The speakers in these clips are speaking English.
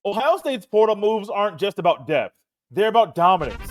Ohio State's portal moves aren't just about depth. They're about dominance.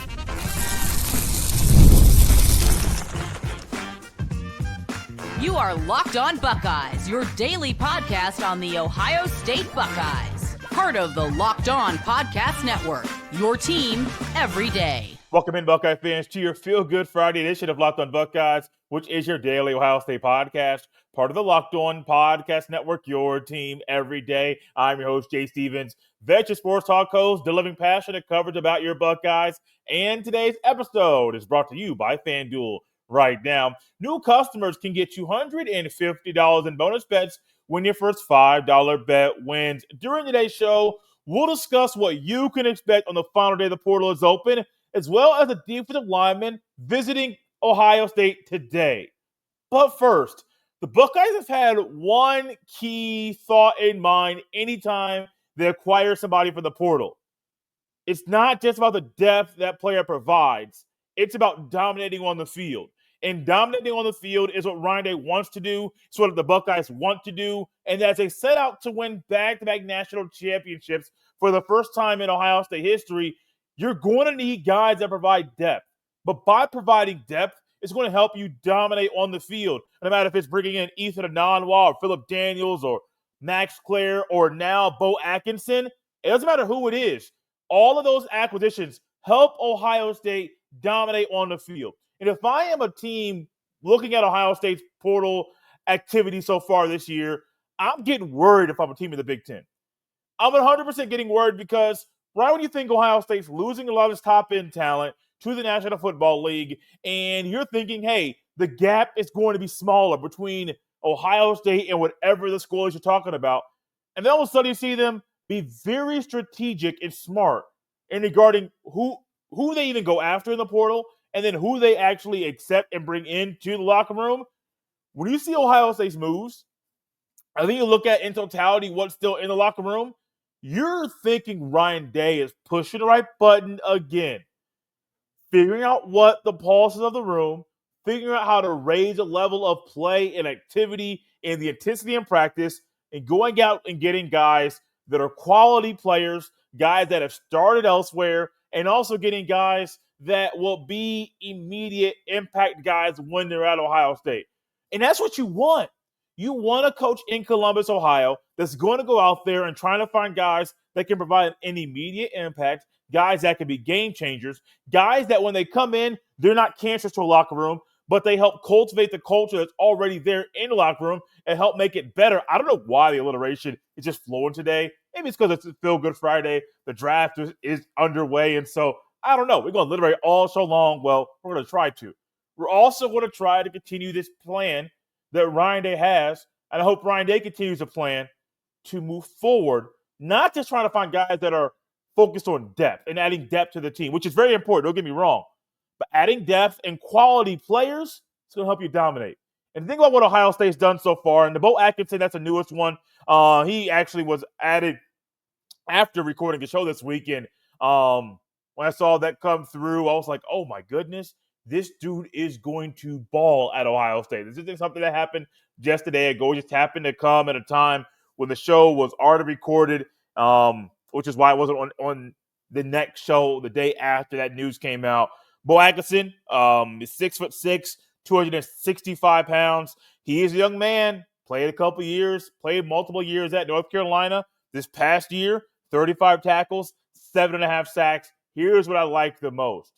You are Locked On Buckeyes, your daily podcast on the Ohio State Buckeyes. Part of the Locked On Podcast Network, your team every day. Welcome in, Buckeye fans, to your Feel Good Friday edition of Locked On Buckeyes, which is your daily Ohio State podcast, part of the Locked On Podcast Network, your team every day. I'm your host, Jay Stevens, veteran sports talk host, delivering passionate coverage about your Buckeyes. And today's episode is brought to you by FanDuel. Right now, new customers can get $250 in bonus bets when your first $5 bet wins. During today's show, we'll discuss what you can expect on the final day the portal is open, as well as a defensive lineman visiting Ohio State today. But first, the Buckeyes have had one key thought in mind anytime they acquire somebody from the portal. It's not just about the depth that player provides. It's about dominating on the field. And dominating on the field is what Ryan Day wants to do. It's what the Buckeyes want to do. And as they set out to win back-to-back national championships for the first time in Ohio State history, you're going to need guys that provide depth. But by providing depth, it's going to help you dominate on the field. No matter if it's bringing in Ethan Ananwa or Phillip Daniels or Max Clare or now Beau Atkinson. It doesn't matter who it is. All of those acquisitions help Ohio State dominate on the field. And if I am a team looking at Ohio State's portal activity so far this year, I'm getting worried if I'm a team in the Big Ten. I'm 100% getting worried because right when you think Ohio State's losing a lot of its top-end talent to the National Football League, and you're thinking, hey, the gap is going to be smaller between Ohio State and whatever the school is you're talking about, and then all of a sudden you see them be very strategic and smart in regarding who they even go after in the portal, and then who they actually accept and bring into the locker room. When you see Ohio State's moves, I think you look at in totality what's still in the locker room, you're thinking Ryan Day is pushing the right button again. Figuring out what the pulses of the room, figuring out how to raise the level of play and activity and the intensity in practice, and going out and getting guys that are quality players, guys that have started elsewhere, and also getting guys that will be immediate impact guys when they're at Ohio State. And that's what you want. You want a coach in Columbus, Ohio, that's going to go out there and trying to find guys that can provide an immediate impact, guys that can be game changers, guys that when they come in, they're not cancerous to a locker room, but they help cultivate the culture that's already there in the locker room and help make it better. I don't know why the alliteration is just flowing today. Maybe it's because it's Feel Good Friday. The draft is underway, and so I don't know. We're going to alliterate all so long. Well, we're going to try to. We're also going to try to continue this plan that Ryan Day has, and I hope Ryan Day continues a plan to move forward, not just trying to find guys that are focused on depth and adding depth to the team, which is very important. Don't get me wrong. But adding depth and quality players is going to help you dominate. And think about what Ohio State's done so far. And the Beau Atkinson, that's the newest one. He actually was added after recording the show this week. And when I saw that come through, I was like, oh, my goodness. This dude is going to ball at Ohio State. This isn't something that happened just a day ago. It just happened to come at a time when the show was already recorded, which is why it wasn't on the next show the day after that news came out. Beau Atkinson is 6'6", 265 pounds. He is a young man, played a couple years, played multiple years at North Carolina. This past year, 35 tackles, 7.5 sacks. Here's what I like the most.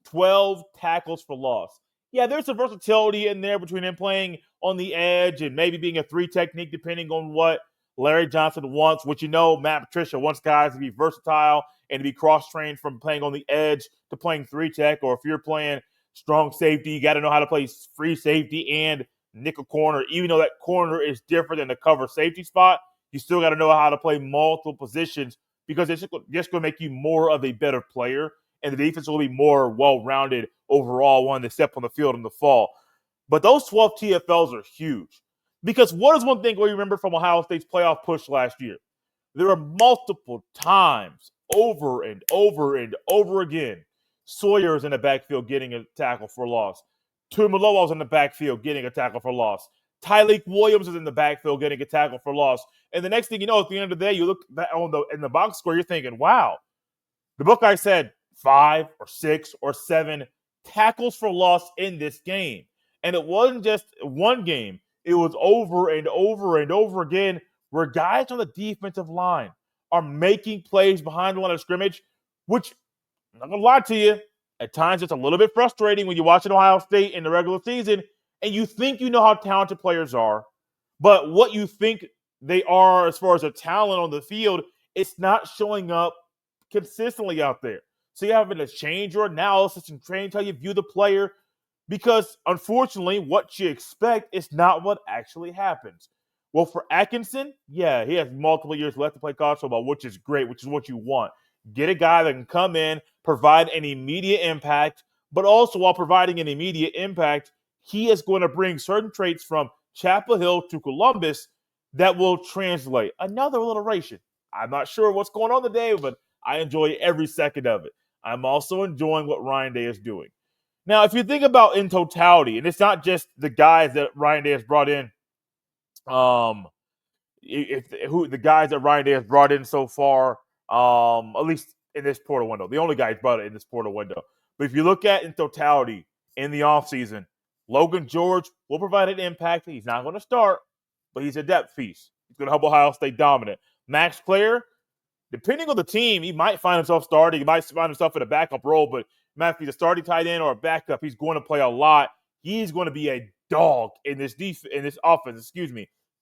12 tackles for loss. Yeah, there's some versatility in there between him playing on the edge and maybe being a 3 technique depending on what Larry Johnson wants, which Matt Patricia wants guys to be versatile and to be cross-trained from playing on the edge to playing 3 tech, or if you're playing strong safety, you got to know how to play free safety and nickel corner. Even though that corner is different than the cover safety spot, you still got to know how to play multiple positions because it's just going to make you more of a better player. And the defense will be more well-rounded overall when they step on the field in the fall. But those 12 TFLs are huge. Because what is one thing we remember from Ohio State's playoff push last year? There were multiple times, over and over and over again, Sawyer's in the backfield getting a tackle for loss. Tumaloa's in the backfield getting a tackle for loss. Tyleik Williams is in the backfield getting a tackle for loss. And the next thing you know, at the end of the day, you look back in the box score, you're thinking, wow, the Buckeyes had 5 or 6 or 7 tackles for loss in this game. And it wasn't just one game. It was over and over and over again where guys on the defensive line are making plays behind the line of scrimmage, which, I'm not going to lie to you, at times it's a little bit frustrating when you're watching Ohio State in the regular season and you think you know how talented players are, but what you think they are as far as their talent on the field, it's not showing up consistently out there. So you're having to change your analysis and change how you view the player because, unfortunately, what you expect is not what actually happens. Well, for Atkinson, yeah, he has multiple years left to play college football, which is great, which is what you want. Get a guy that can come in, provide an immediate impact, but also while providing an immediate impact, he is going to bring certain traits from Chapel Hill to Columbus that will translate. Another alliteration. I'm not sure what's going on today, but I enjoy every second of it. I'm also enjoying what Ryan Day is doing. Now, if you think about in totality, and it's not just the guys that Ryan Day has brought in, the guys that Ryan Day has brought in so far, at least in this portal window, the only guy he's brought in this portal window. But if you look at in totality in the offseason, Logan George will provide an impact. He's not going to start, but he's a depth piece. He's going to help Ohio Stay dominant. Max Clare, depending on the team, he might find himself starting. He might find himself in a backup role, but if he's a starting tight end or a backup, he's going to play a lot. He's going to be a dog in this offense.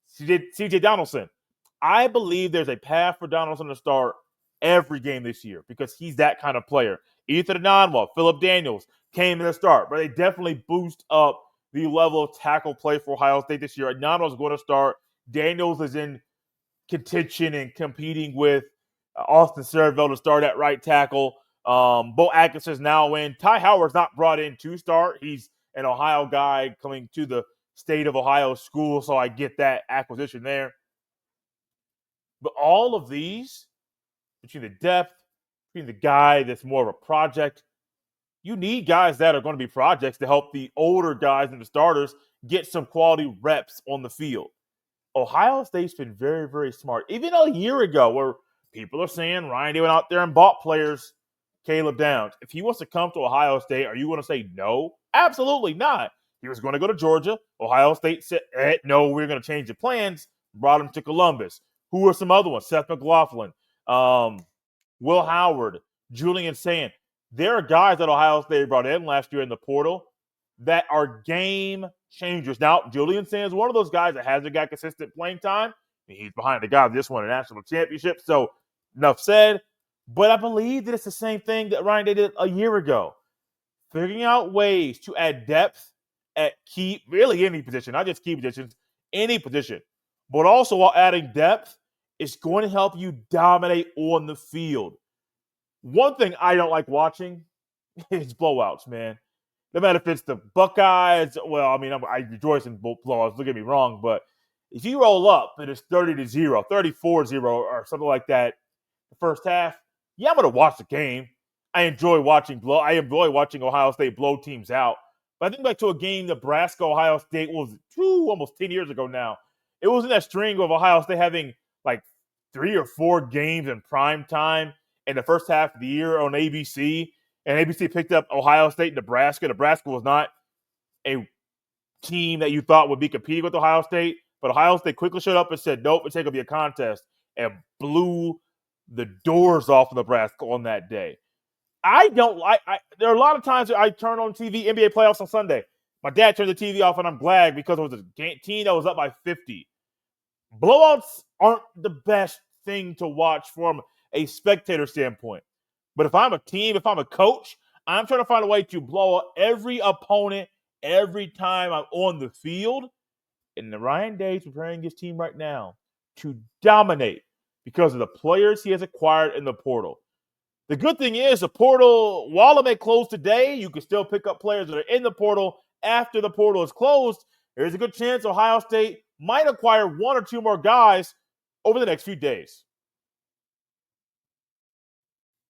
C.J. Donaldson. I believe there's a path for Donaldson to start every game this year because he's that kind of player. Ethan Ananwa, Phillip Daniels came in to start, but they definitely boost up the level of tackle play for Ohio State this year. Ananwa's going to start. Daniels is in contention and competing with Austin Servell to start at right tackle. Beau Atkinson is now in. Ty Howard's not brought in to start. He's an Ohio guy coming to the state of Ohio school, so I get that acquisition there. But all of these, between the depth, between the guy that's more of a project, you need guys that are going to be projects to help the older guys and the starters get some quality reps on the field. Ohio State's been very, very smart. Even a year ago where people are saying Ryan Day went out there and bought players, Caleb Downs. If he wants to come to Ohio State, are you going to say no? Absolutely not. He was going to go to Georgia. Ohio State said, no, we're going to change the plans. Brought him to Columbus. Who are some other ones? Seth McLaughlin, Will Howard, Julian Sayin. There are guys that Ohio State brought in last year in the portal that are game changers. Now, Julian Sayin is one of those guys that hasn't got consistent playing time. He's behind the guy that just won a national championship. So, enough said. But I believe that it's the same thing that Ryan Day did a year ago. Figuring out ways to add depth at really any position, not just key positions, any position. But also while adding depth, it's going to help you dominate on the field. One thing I don't like watching is blowouts, man. No matter if it's the Buckeyes, well, I mean, I rejoice in blowouts, don't get me wrong, but if you roll up and it's 30-0, 34-0, or something like that the first half, yeah, I'm going to watch the game. I enjoy watching Ohio State blow teams out. But I think back to a game Nebraska-Ohio State was almost 10 years ago now. It was in that string of Ohio State having like 3 or 4 games in prime time in the first half of the year on ABC. And ABC picked up Ohio State, Nebraska. Nebraska was not a team that you thought would be competing with Ohio State. But Ohio State quickly showed up and said, nope, it's going to be a contest. And blew the doors off of Nebraska on that day. There are a lot of times I turn on TV, NBA playoffs on Sunday. My dad turned the TV off, and I'm glad because it was a team that was up by 50. Blowouts aren't the best thing to watch from a spectator standpoint. But if I'm a team, if I'm a coach, I'm trying to find a way to blow out every opponent every time I'm on the field. And the Ryan Day is preparing his team right now to dominate because of the players he has acquired in the portal. The good thing is the portal, while it may close today, you can still pick up players that are in the portal after the portal is closed. There's a good chance Ohio State might acquire 1 or 2 more guys over the next few days.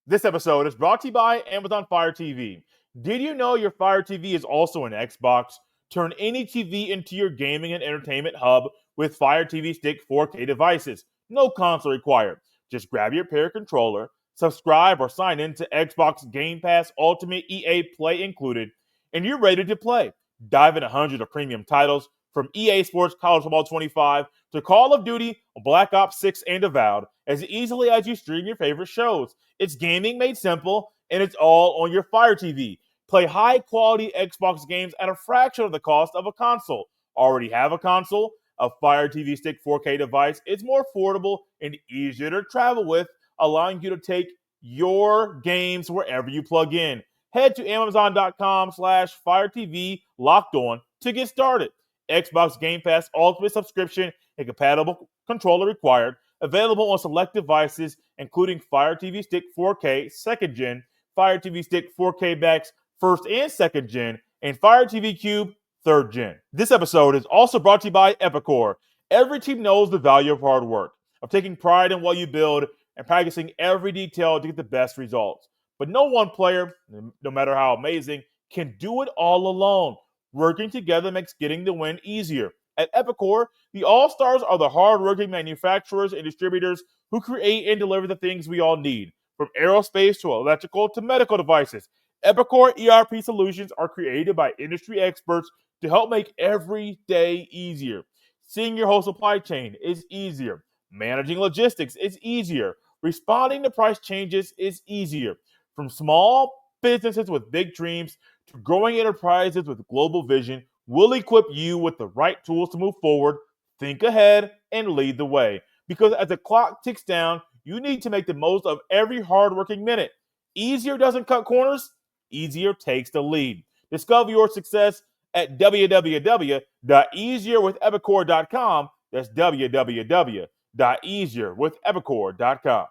This episode is brought to you by Amazon Fire TV. Did you know your Fire TV is also an Xbox? Turn any TV into your gaming and entertainment hub with Fire TV Stick 4K devices. No console required. Just grab your pair controller, subscribe or sign in to Xbox Game Pass Ultimate EA Play included, and you're ready to play. Dive into hundreds of premium titles from EA Sports College Football 25 to Call of Duty, Black Ops 6, and Avowed as easily as you stream your favorite shows. It's gaming made simple, and it's all on your Fire TV. Play high-quality Xbox games at a fraction of the cost of a console. Already have a console? A Fire TV Stick 4K device? It's more affordable and easier to travel with, allowing you to take your games wherever you plug in. Head to Amazon.com/Fire TV Locked On to get started. Xbox Game Pass Ultimate subscription and compatible controller required. Available on select devices, including Fire TV Stick 4K 2nd Gen, Fire TV Stick 4K Max 1st and 2nd Gen, and Fire TV Cube 3rd Gen. This episode is also brought to you by Epicor. Every team knows the value of hard work, of taking pride in what you build and practicing every detail to get the best results. But no one player, no matter how amazing, can do it all alone. Working together makes getting the win easier. At Epicor, the All-Stars are the hard-working manufacturers and distributors who create and deliver the things we all need, from aerospace to electrical to medical devices. Epicor ERP solutions are created by industry experts to help make every day easier. Seeing your whole supply chain is easier. Managing logistics is easier. Responding to price changes is easier. From small businesses with big dreams to growing enterprises with global vision, we'll equip you with the right tools to move forward, think ahead, and lead the way. Because as the clock ticks down, you need to make the most of every hardworking minute. Easier doesn't cut corners, easier takes the lead. Discover your success at www.easierwithepicor.com. That's www.easierwithepicor.com.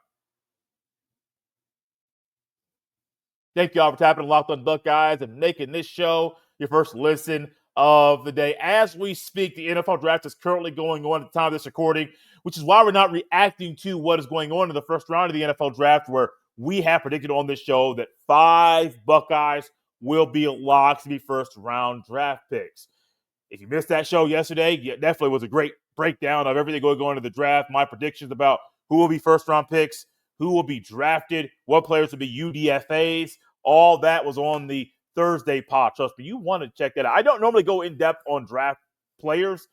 Thank you all for tapping Locked On Buckeyes and making this show your first listen of the day. As we speak, the NFL draft is currently going on at the time of this recording, which is why we're not reacting to what is going on in the first round of the NFL draft, where we have predicted on this show that 5 Buckeyes will be locked to be first-round draft picks. If you missed that show yesterday, it definitely was a great breakdown of everything going on in the draft, my predictions about who will be first-round picks, who will be drafted, what players will be UDFAs. All that was on the Thursday pod. Trust me, you want to check that out. I don't normally go in-depth on draft players,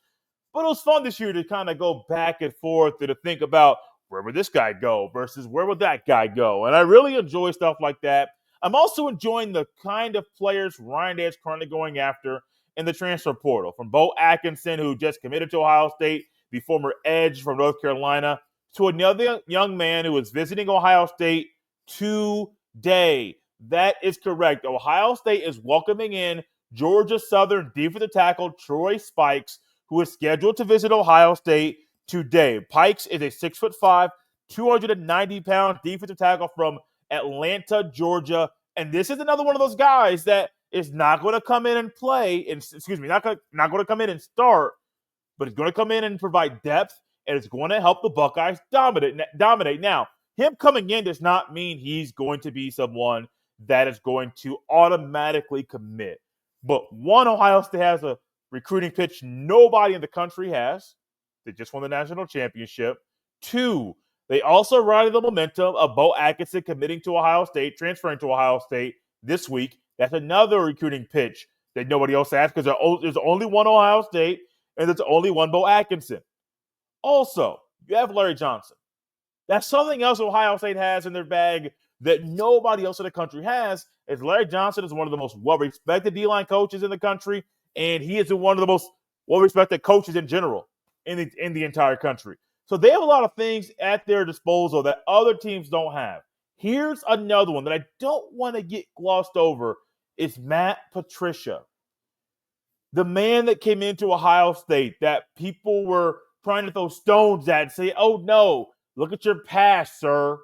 but it was fun this year to kind of go back and forth to think about where would this guy go versus where would that guy go. And I really enjoy stuff like that. I'm also enjoying the kind of players Ryan Day is currently going after in the transfer portal. From Beau Atkinson, who just committed to Ohio State, the former edge from North Carolina, to another young man who is visiting Ohio State today. That is correct. Ohio State is welcoming in Georgia Southern defensive tackle Troy Spikes, who is scheduled to visit Ohio State today. Pikes is a 6'5", 290-pound defensive tackle from Atlanta, Georgia. And this is another one of those guys that is not going to come in and play, not going to come in and start, but it's going to come in and provide depth, and it's going to help the Buckeyes dominate. Now, him coming in does not mean he's going to be someone that is going to automatically commit. But one, Ohio State has a recruiting pitch nobody in the country has. They just won the national championship. 2, they also ride the momentum of Beau Atkinson committing to Ohio State, transferring to Ohio State this week. That's another recruiting pitch that nobody else has because there's only one Ohio State and there's only one Beau Atkinson. Also, you have Larry Johnson. That's something else Ohio State has in their bag that nobody else in the country has. Is Larry Johnson is one of the most well-respected D-line coaches in the country, and he is one of the most well-respected coaches in general in the entire country. So they have a lot of things at their disposal that other teams don't have. Here's another one that I don't want to get glossed over is Matt Patricia. The man that came into Ohio State that people were trying to throw stones at and say, oh, no, look at your past, sir.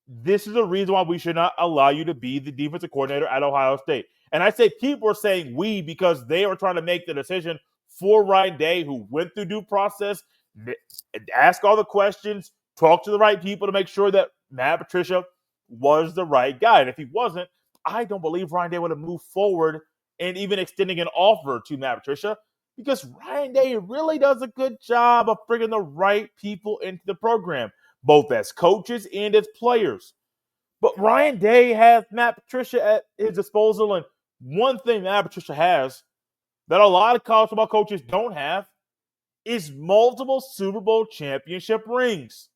This is the reason why we should not allow you to be the defensive coordinator at Ohio State. And I say people are saying we because they were trying to make the decision for Ryan Day, who went through due process, asked all the questions, talked to the right people to make sure that Matt Patricia was the right guy. And if he wasn't, I don't believe Ryan Day would have moved forward and even extending an offer to Matt Patricia, because Ryan Day really does a good job of bringing the right people into the program, both as coaches and as players. But Ryan Day has Matt Patricia at his disposal, and one thing Matt Patricia has that a lot of college football coaches don't have is multiple Super Bowl championship rings.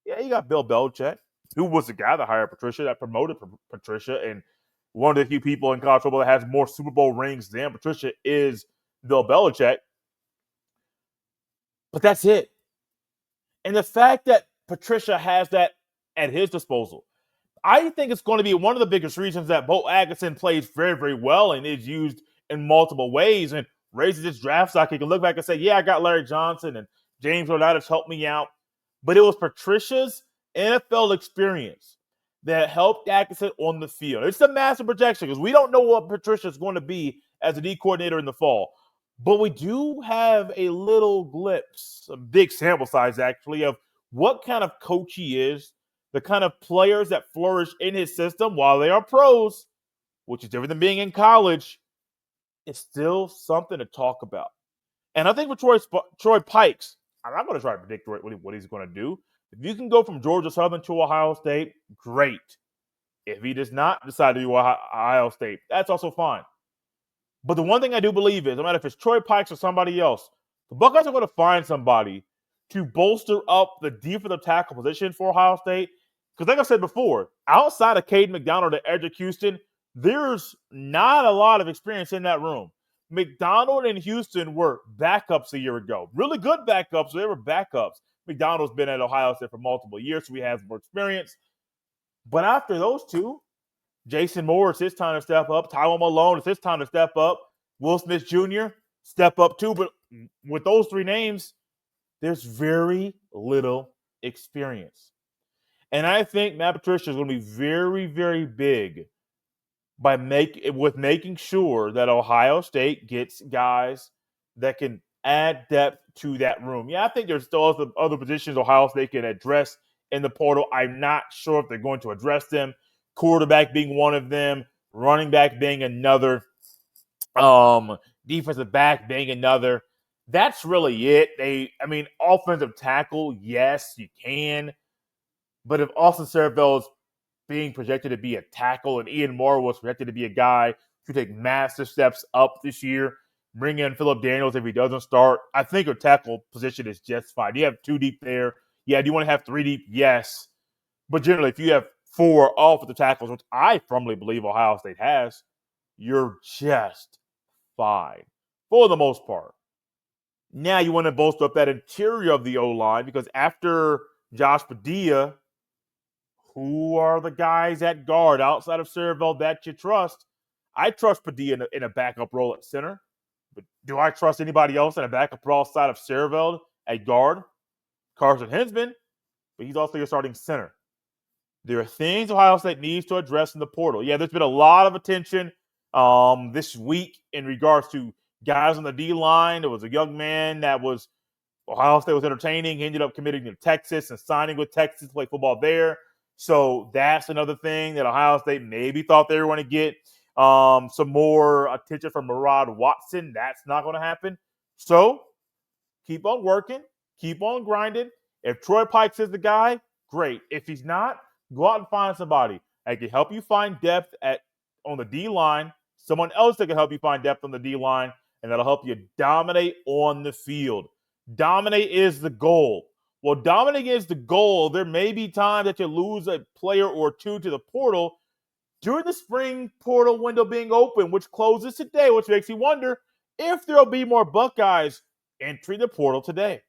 Yeah, you got Bill Belichick, who was the guy that hired Patricia, that promoted Patricia, and one of the few people in college football that has more Super Bowl rings than Patricia is Bill Belichick. But that's it. And the fact that Patricia has that at his disposal, I think it's going to be one of the biggest reasons that Beau Atkinson plays very, very well and is used in multiple ways and raises his draft stock. He can look back and say, yeah, I got Larry Johnson and James Rodriguez helped me out. But it was Patricia's NFL experience that helped Atkinson on the field. It's the massive projection because we don't know what Patricia is going to be as a D coordinator in the fall. But we do have a little glimpse, a big sample size actually, of what kind of coach he is, the kind of players that flourish in his system while they are pros, which is different than being in college. It's still something to talk about. And I think with Troy Pikes, I'm not going to try to predict what he's going to do. If you can go from Georgia Southern to Ohio State, great. If he does not decide to do Ohio State, that's also fine. But the one thing I do believe is, no matter if it's Troy Pikes or somebody else, the Buckeyes are going to find somebody to bolster up the defensive tackle position for Ohio State. Because like I said before, outside of Caden McDonald at Edric Houston, there's not a lot of experience in that room. McDonald and Houston were backups a year ago. Really good backups, so they were backups. McDonald's been at Ohio State for multiple years, so he has more experience. But after those two, Jason Moore, it's his time to step up. Tywone Malone, it's his time to step up. Will Smith Jr., step up too. But with those three names, there's very little experience. And I think Matt Patricia is going to be very, very big with making sure that Ohio State gets guys that can add depth to that room. Yeah, I think there's still other positions Ohio State can address in the portal. I'm not sure if they're going to address them. Quarterback being one of them, running back being another, defensive back being another. That's really it. Offensive tackle, yes, you can. But if Austin Servell's being projected to be a tackle and Ian Moore was projected to be a guy to take massive steps up this year, bring in Phillip Daniels if he doesn't start, I think your tackle position is just fine. You have 2 deep there. Yeah, do you want to have 3 deep? Yes. But generally, if you have 4 offensive tackles, which I firmly believe Ohio State has, you're just fine for the most part. Now you want to bolster up that interior of the O-line because after Josh Padilla, who are the guys at guard outside of Servell that you trust? I trust Padilla in a backup role at center. But do I trust anybody else in a backup role outside of Servell at guard? Carson Hinsman, but he's also your starting center. There are things Ohio State needs to address in the portal. Yeah, there's been a lot of attention this week in regards to guys on the D-line. There was a young man that Ohio State was entertaining. He ended up committing to Texas and signing with Texas to play football there. So that's another thing that Ohio State maybe thought they were going to get some more attention from Murad Watson. That's not going to happen. So keep on working. Keep on grinding. If Troy Pikes is the guy, great. If he's not, go out and find somebody that can help you find depth on the D-line, someone else that can help you find depth on the D-line, and that'll help you dominate on the field. Dominate is the goal. Well, dominating is the goal. There may be times that you lose a player or two to the portal during the spring portal window being open, which closes today, which makes you wonder if there'll be more Buckeyes entering the portal today.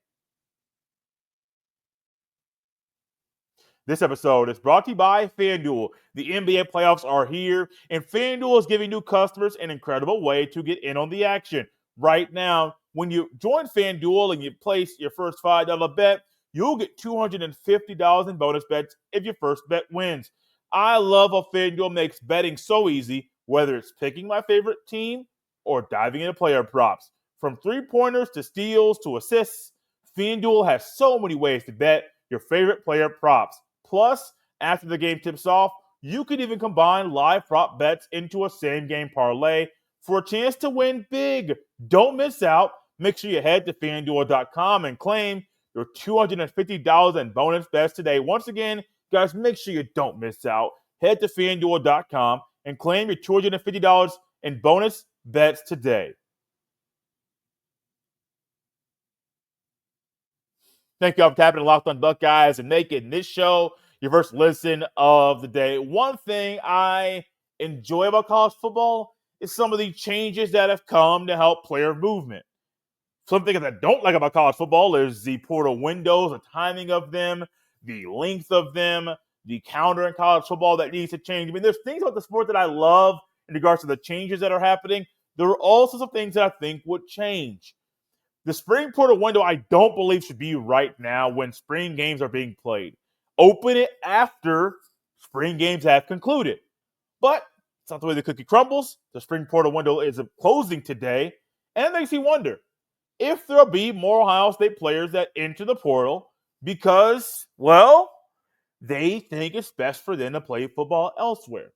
This episode is brought to you by FanDuel. The NBA playoffs are here, and FanDuel is giving new customers an incredible way to get in on the action. Right now, when you join FanDuel and you place your first $5 bet, you'll get $250 in bonus bets if your first bet wins. I love how FanDuel makes betting so easy, whether it's picking my favorite team or diving into player props. From three-pointers to steals to assists, FanDuel has so many ways to bet your favorite player props. Plus, after the game tips off, you can even combine live prop bets into a same-game parlay for a chance to win big. Don't miss out. Make sure you head to FanDuel.com and claim your $250 in bonus bets today. Once again, guys, make sure you don't miss out. Head to FanDuel.com and claim your $250 in bonus bets today. Thank you all for tapping Locked on Buckeyes and making this show your first listen of the day. One thing I enjoy about college football is some of the changes that have come to help player movement. Something that I don't like about college football is the portal windows, the timing of them, the length of them, the counter in college football that needs to change. I mean, there's things about the sport that I love in regards to the changes that are happening. There are also some things that I think would change. The spring portal window, I don't believe should be right now when spring games are being played. Open it after spring games have concluded. But it's not the way the cookie crumbles. The spring portal window is closing today, and it makes me wonder if there'll be more Ohio State players that enter the portal because, well, they think it's best for them to play football elsewhere.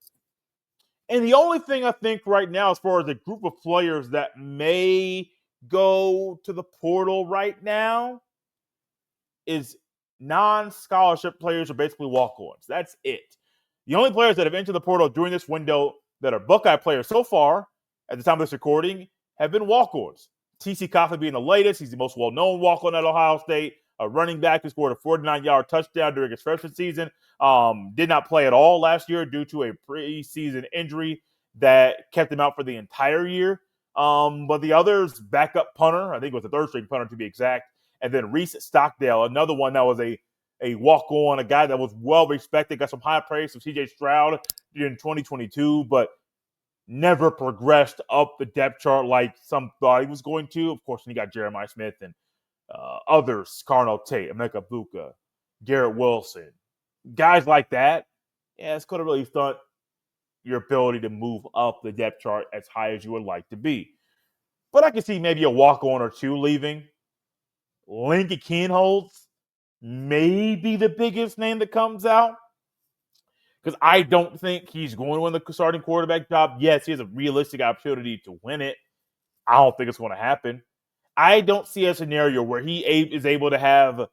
And the only thing I think right now, as far as a group of players that may go to the portal right now, is non-scholarship players are basically walk-ons. That's it. The only players that have entered the portal during this window that are Buckeye players so far, at the time of this recording, have been walk-ons. T.C. Coffey being the latest. He's the most well-known walk-on at Ohio State. A running back who scored a 49-yard touchdown during his freshman season. Did not play at all last year due to a preseason injury that kept him out for the entire year. But the others, backup punter, I think it was a third-string punter to be exact, and then Reese Stockdale, another one that was a walk-on, a guy that was well-respected, got some high praise from C.J. Stroud in 2022, but never progressed up the depth chart like some thought he was going to. Of course, when you got Jeremiah Smith and others, Carnell Tate, Emeka Buka, Garrett Wilson, guys like that, yeah, it's going to really stunt your ability to move up the depth chart as high as you would like to be. But I can see maybe a walk-on or two leaving. Lincoln Kienholz may be the biggest name that comes out because I don't think he's going to win the starting quarterback job. Yes, he has a realistic opportunity to win it. I don't think it's going to happen. I don't see a scenario where he is able to have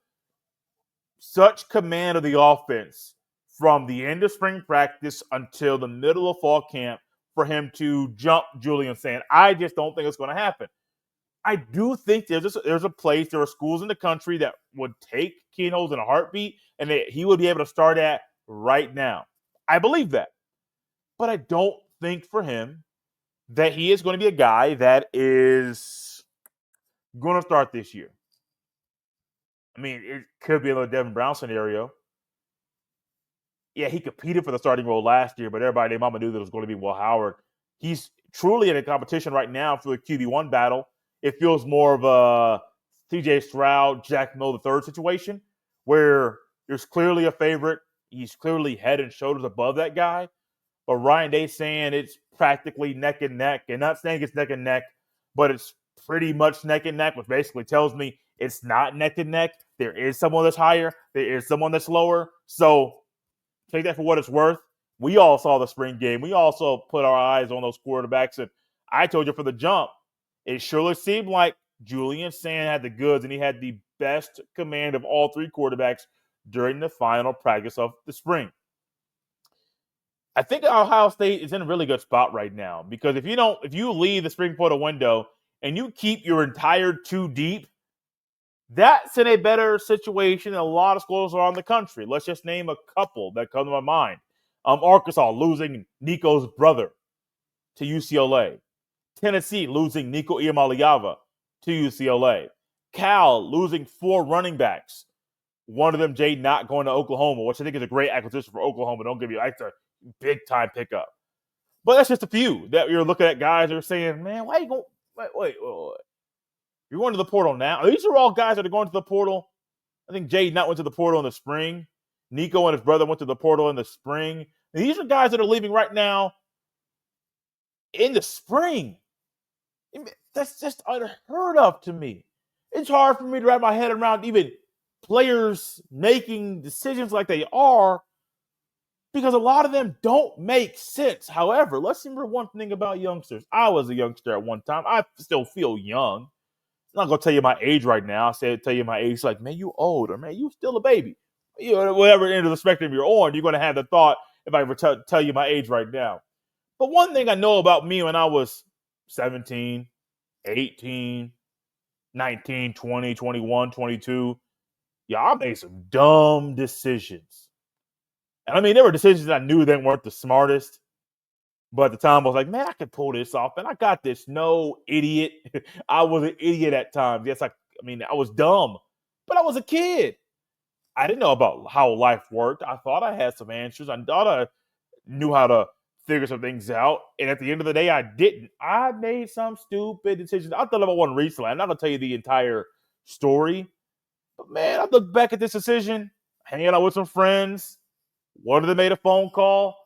such command of the offense from the end of spring practice until the middle of fall camp for him to jump Julian Sayin. I just don't think it's going to happen. I do think there's a place, there are schools in the country that would take Kienholz in a heartbeat and that he would be able to start at right now. I believe that. But I don't think for him that he is going to be a guy that is going to start this year. I mean, it could be another Devin Brown scenario. Yeah, he competed for the starting role last year, but everybody and mama knew that it was going to be Will Howard. He's truly in a competition right now for the QB1 battle. It feels more of a C.J. Stroud, Jack Mill III situation where there's clearly a favorite. He's clearly head and shoulders above that guy. But Ryan Day's saying it's practically neck and neck. And not saying it's neck and neck, but it's pretty much neck and neck, which basically tells me it's not neck and neck. There is someone that's higher. There is someone that's lower. So take that for what it's worth. We all saw the spring game. We also put our eyes on those quarterbacks. And I told you from the jump, it surely seemed like Julian Sayin had the goods and he had the best command of all three quarterbacks during the final practice of the spring. I think Ohio State is in a really good spot right now because if you leave the spring portal window and you keep your entire two deep, that's in a better situation than a lot of schools around the country. Let's just name a couple that come to my mind. Arkansas losing Nico's brother to UCLA. Tennessee losing Nico Iamaleava to UCLA. Cal losing 4 running backs. One of them, Jay, not going to Oklahoma, which I think is a great acquisition for Oklahoma. Don't give you that's a big-time pickup. But that's just a few that you're looking at guys that are saying, man, why are you going – wait. You're going to the portal now. These are all guys that are going to the portal. I think Jay Nutt went to the portal in the spring. Nico and his brother went to the portal in the spring. And these are guys that are leaving right now in the spring. That's just unheard of to me. It's hard for me to wrap my head around even players making decisions like they are because a lot of them don't make sense. However, let's remember one thing about youngsters. I was a youngster at one time. I still feel young. I'm not going to tell you my age right now. Tell you my age, like, man, you old, or man, you still a baby. You know, whatever end of the spectrum you're on, you're going to have the thought if I ever tell you my age right now. But one thing I know about me when I was 17, 18, 19, 20, 21, 22, I made some dumb decisions. And I mean, there were decisions that I knew they weren't the smartest. But at the time, I was like, man, I can pull this off. And I got this. No, idiot. I was an idiot at times. Yes, I was dumb. But I was a kid. I didn't know about how life worked. I thought I had some answers. I thought I knew how to figure some things out. And at the end of the day, I didn't. I made some stupid decisions. I thought about one recently. I'm not going to tell you the entire story. But, man, I look back at this decision, hanging out with some friends. One of them made a phone call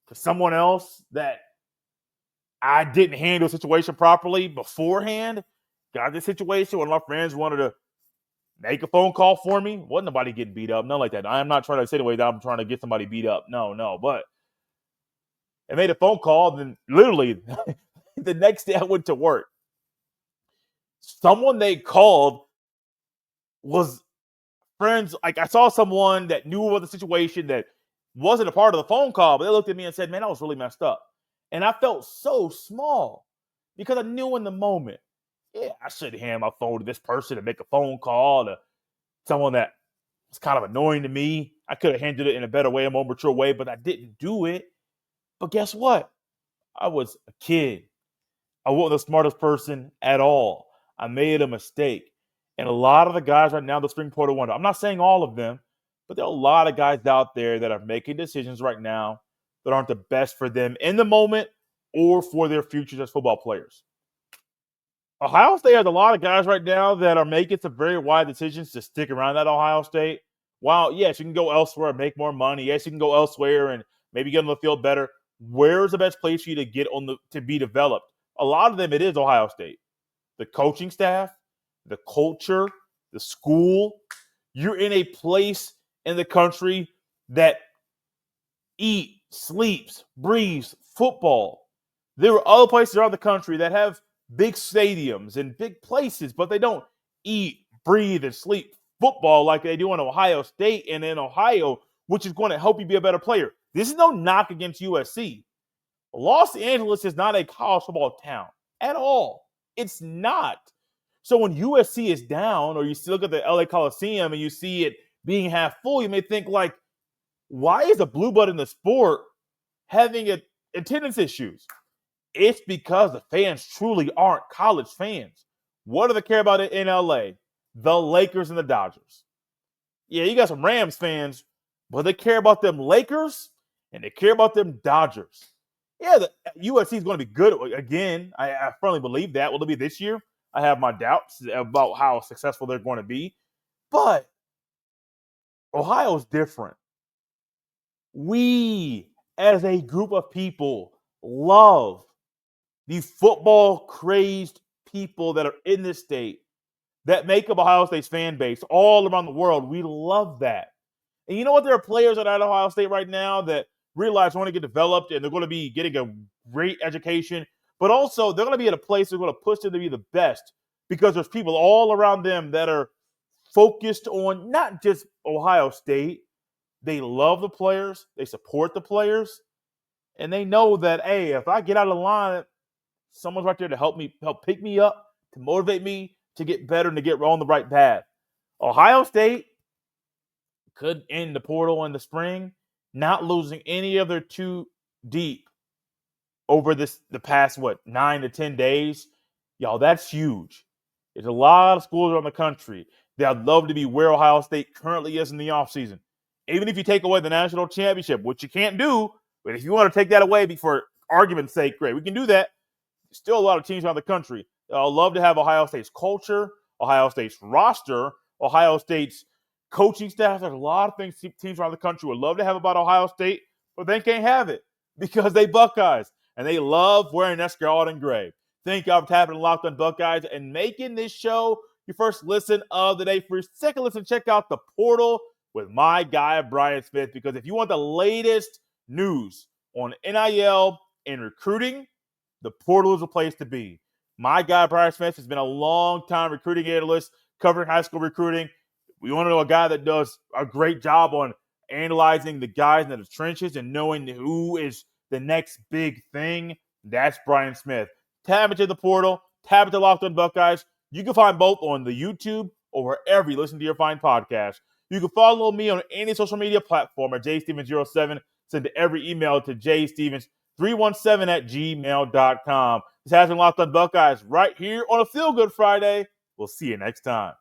to someone else that I didn't handle the situation properly beforehand. Got this situation. One of my friends wanted to make a phone call for me. Wasn't nobody getting beat up. Nothing like that. I'm not trying to say the way that I'm trying to get somebody beat up. No. But I made a phone call. Then literally the next day I went to work. Someone they called was friends. Like, I saw someone that knew about the situation that wasn't a part of the phone call, but they looked at me and said, man, I was really messed up. And I felt so small because I knew in the moment, I should hand my phone to this person and make a phone call to someone that was kind of annoying to me. I could have handled it in a better way, a more mature way, but I didn't do it. But guess what? I was a kid. I wasn't the smartest person at all. I made a mistake. And a lot of the guys right now, the spring portal window, I'm not saying all of them, but there are a lot of guys out there that are making decisions right now that aren't the best for them in the moment or for their futures as football players. Ohio State has a lot of guys right now that are making some very wide decisions to stick around at Ohio State. While, yes, you can go elsewhere and make more money. Yes, you can go elsewhere and maybe get on the field better. Where's the best place for you to get to be developed? A lot of them, it is Ohio State. The coaching staff, the culture, the school. You're in a place in the country that eat, sleeps, breathes football. There are other places around the country that have big stadiums and big places, but they don't eat, breathe, and sleep football like they do in Ohio State and in Ohio, which is going to help you be a better player. This is no knock against USC. Los Angeles is not a college football town at all. It's not. So when USC is down, or you look at the LA Coliseum and you see it being half full, you may think, like, why is a blue blood in the sport having attendance issues? It's because the fans truly aren't college fans. What do they care about in LA? The Lakers and the Dodgers. Yeah, you got some Rams fans, but they care about them Lakers and they care about them Dodgers. Yeah, the USC is going to be good again. I firmly believe that. Will it be this year? I have my doubts about how successful they're going to be. But Ohio's different. We, as a group of people, love the football-crazed people that are in this state that make up Ohio State's fan base all around the world. We love that. And you know what? There are players at Ohio State right now that realize they want to get developed and they're going to be getting a great education, but also they're going to be at a place that's going to push them to be the best because there's people all around them that are focused on not just Ohio State. They love the players. They support the players. And they know that, hey, if I get out of line, someone's right there to help pick me up, to motivate me to get better and to get on the right path. Ohio State could end the portal in the spring, not losing any of their two deep over the past, 9 to 10 days. Y'all, that's huge. There's a lot of schools around the country that would love to be where Ohio State currently is in the offseason. Even if you take away the national championship, which you can't do, but if you want to take that away for argument's sake, great, we can do that. There's still a lot of teams around the country that would love to have Ohio State's culture, Ohio State's roster, Ohio State's coaching staff. There's a lot of things teams around the country would love to have about Ohio State, but they can't have it because they Buckeyes, and they love wearing that scarlet and gray. Thank y'all for tapping Locked on Buckeyes and making this show your first listen of the day. For your second listen, check out The Portal with my guy, Brian Smith, because if you want the latest news on NIL and recruiting, the portal is a place to be. My guy, Brian Smith, has been a long-time recruiting analyst covering high school recruiting. We want to know a guy that does a great job on analyzing the guys in the trenches and knowing who is the next big thing. That's Brian Smith. Tab into the portal, tab into Locked On Buckeyes. You can find both on the YouTube or wherever you listen to your fine podcast. You can follow me on any social media platform at jstevens07. Send every email to jstevens317@gmail.com. This has been Locked On Buckeyes right here on a Feel Good Friday. We'll see you next time.